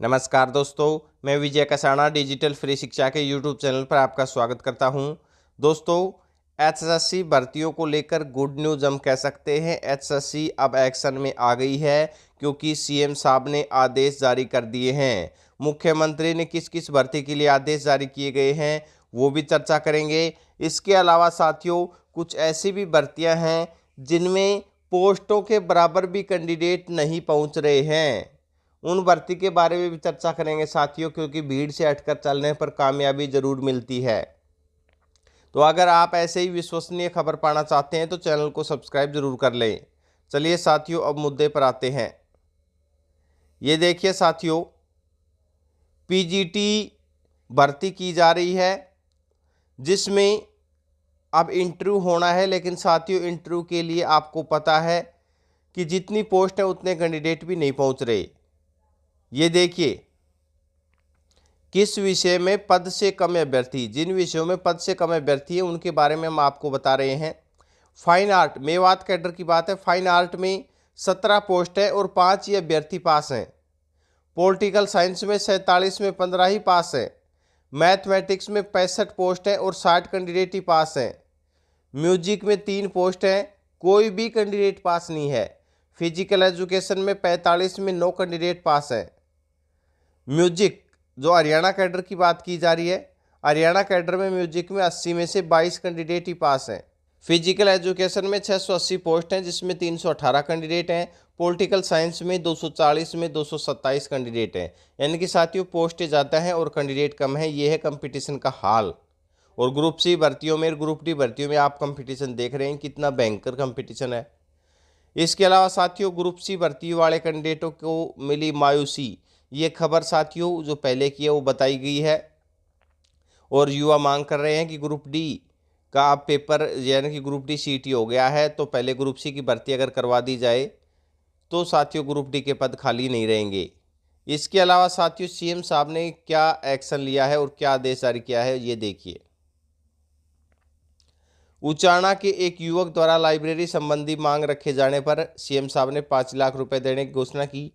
नमस्कार दोस्तों, मैं विजय कसाना डिजिटल फ्री शिक्षा के यूट्यूब चैनल पर आपका स्वागत करता हूं। दोस्तों, एचएसएससी भर्तियों को लेकर गुड न्यूज़ हम कह सकते हैं। एचएसएससी अब एक्शन में आ गई है क्योंकि सीएम साहब ने आदेश जारी कर दिए हैं। मुख्यमंत्री ने किस किस भर्ती के लिए आदेश जारी किए गए हैं वो भी चर्चा करेंगे। इसके अलावा साथियों, कुछ ऐसी भी भर्तियाँ हैं जिनमें पोस्टों के बराबर भी कैंडिडेट नहीं पहुँच रहे हैं, उन भर्ती के बारे में भी चर्चा करेंगे साथियों, क्योंकि भीड़ से हटकर चलने पर कामयाबी जरूर मिलती है। तो अगर आप ऐसे ही विश्वसनीय खबर पाना चाहते हैं तो चैनल को सब्सक्राइब जरूर कर लें। चलिए साथियों, अब मुद्दे पर आते हैं। ये देखिए साथियों, पीजीटी भर्ती की जा रही है जिसमें अब इंटरव्यू होना है, लेकिन साथियों इंटरव्यू के लिए आपको पता है कि जितनी पोस्ट है उतने कैंडिडेट भी नहीं पहुंच रहे। ये देखिए, किस विषय में पद से कम अभ्यर्थी, जिन विषयों में पद से कम अभ्यर्थी है उनके बारे में हम आपको बता रहे हैं। फाइन आर्ट, मेवात कैडर की बात है। फाइन आर्ट में 17 पोस्ट है और 5 ही अभ्यर्थी पास हैं। पॉलिटिकल साइंस में 47 में 15 ही पास है। मैथमेटिक्स में 65 पोस्ट है और 60 कैंडिडेट ही पास हैं। म्यूजिक में 3 पोस्ट हैं, कोई भी कैंडिडेट पास नहीं है। फिजिकल एजुकेशन में 45 में 9 कैंडिडेट पास हैं। म्यूजिक जो हरियाणा कैडर की बात की जा रही है, हरियाणा कैडर में म्यूजिक में 80 में से 22 कैंडिडेट ही पास हैं। फिजिकल एजुकेशन में 680 पोस्ट हैं जिसमें 318 कैंडिडेट हैं। पॉलिटिकल साइंस में 240 में 227 कैंडिडेट हैं। यानी कि साथियों पोस्टें ज़्यादा हैं और कैंडिडेट कम है। ये है कंपटीशन का हाल। और ग्रुप सी भर्तियों में, ग्रुप डी भर्तियों में आप कंपटीशन देख रहे हैं, कितना भयंकर कंपटीशन है। इसके अलावा साथियों, ग्रुप सी भर्ती वाले कैंडिडेटों को मिली मायूसी, ये खबर साथियों जो पहले की है वो बताई गई है। और युवा मांग कर रहे हैं कि ग्रुप डी का अब पेपर, यानी कि ग्रुप डी सीटी हो गया है तो पहले ग्रुप सी की भर्ती अगर करवा दी जाए तो साथियों ग्रुप डी के पद खाली नहीं रहेंगे। इसके अलावा साथियों, सीएम साहब ने क्या एक्शन लिया है और क्या आदेश जारी किया है, ये देखिए। उचाना के एक युवक द्वारा लाइब्रेरी संबंधी मांग रखे जाने पर सीएम साहब ने 5 लाख रुपए देने की घोषणा की।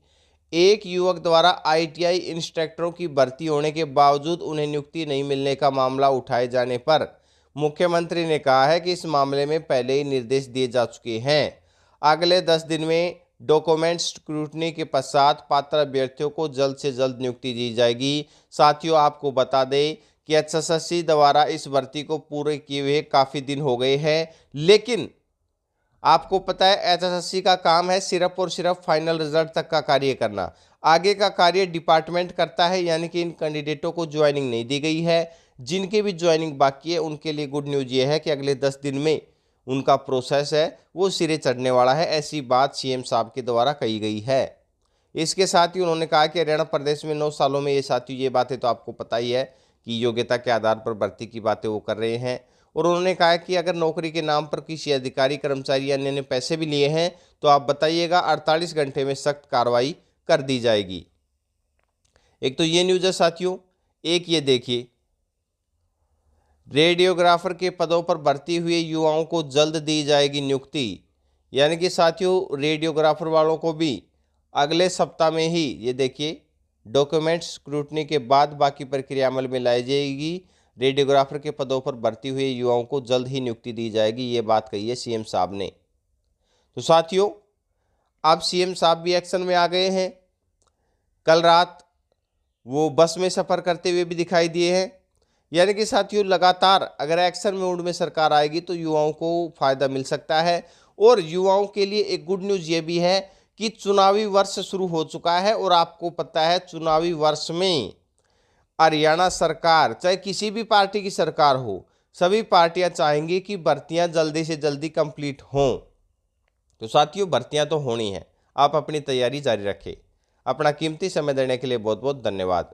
एक युवक द्वारा आईटीआई इंस्ट्रक्टरों की भर्ती होने के बावजूद उन्हें नियुक्ति नहीं मिलने का मामला उठाए जाने पर मुख्यमंत्री ने कहा है कि इस मामले में पहले ही निर्देश दिए जा चुके हैं। अगले 10 दिन में डॉक्यूमेंट स्क्रूटनी के पश्चात पात्र अभ्यर्थियों को जल्द से जल्द नियुक्ति दी जाएगी। साथियों आपको बता दें कि एचएसएससी द्वारा इस भर्ती को पूरे किए हुए काफ़ी दिन हो गए हैं, लेकिन आपको पता है एचएसएससी का काम है सिर्फ और सिर्फ फाइनल रिजल्ट तक का कार्य करना। आगे का कार्य डिपार्टमेंट करता है, यानी कि इन कैंडिडेटों को ज्वाइनिंग नहीं दी गई है। जिनके भी ज्वाइनिंग बाकी है उनके लिए गुड न्यूज़ ये है कि अगले 10 दिन में उनका प्रोसेस है वो सिरे चढ़ने वाला है। ऐसी बात सीएम साहब के द्वारा कही गई है। इसके साथ ही उन्होंने कहा कि हरियाणा प्रदेश में 9 सालों में, ये साथियों ये बातें तो आपको पता ही है कि योग्यता के आधार पर भर्ती की बातें वो कर रहे हैं। और उन्होंने कहा कि अगर नौकरी के नाम पर किसी अधिकारी, कर्मचारी या अन्य ने पैसे भी लिए हैं तो आप बताइएगा, 48 घंटे में सख्त कार्रवाई कर दी जाएगी। एक तो ये न्यूज़ है साथियों। एक ये देखिए, रेडियोग्राफर के पदों पर भर्ती हुए युवाओं को जल्द दी जाएगी नियुक्ति। यानी कि साथियों रेडियोग्राफर वालों को भी अगले सप्ताह में ही, ये देखिए, डॉक्यूमेंट स्क्रूटनी के बाद बाकी प्रक्रिया अमल में लाई जाएगी। रेडियोग्राफर के पदों पर भर्ती हुए युवाओं को जल्द ही नियुक्ति दी जाएगी, ये बात कही है सीएम साहब ने। तो साथियों अब सीएम साहब भी एक्शन में आ गए हैं। कल रात वो बस में सफ़र करते हुए भी दिखाई दिए हैं। यानी कि साथियों लगातार अगर एक्शन मोड में सरकार आएगी तो युवाओं को फ़ायदा मिल सकता है। और युवाओं के लिए एक गुड न्यूज़ ये भी है कि चुनावी वर्ष शुरू हो चुका है। और आपको पता है चुनावी वर्ष में हरियाणा सरकार, चाहे किसी भी पार्टी की सरकार हो, सभी पार्टियां चाहेंगी कि भर्तियां जल्दी से जल्दी कंप्लीट हों। तो साथियों भर्तियां तो होनी है, आप अपनी तैयारी जारी रखें। अपना कीमती समय देने के लिए बहुत बहुत धन्यवाद।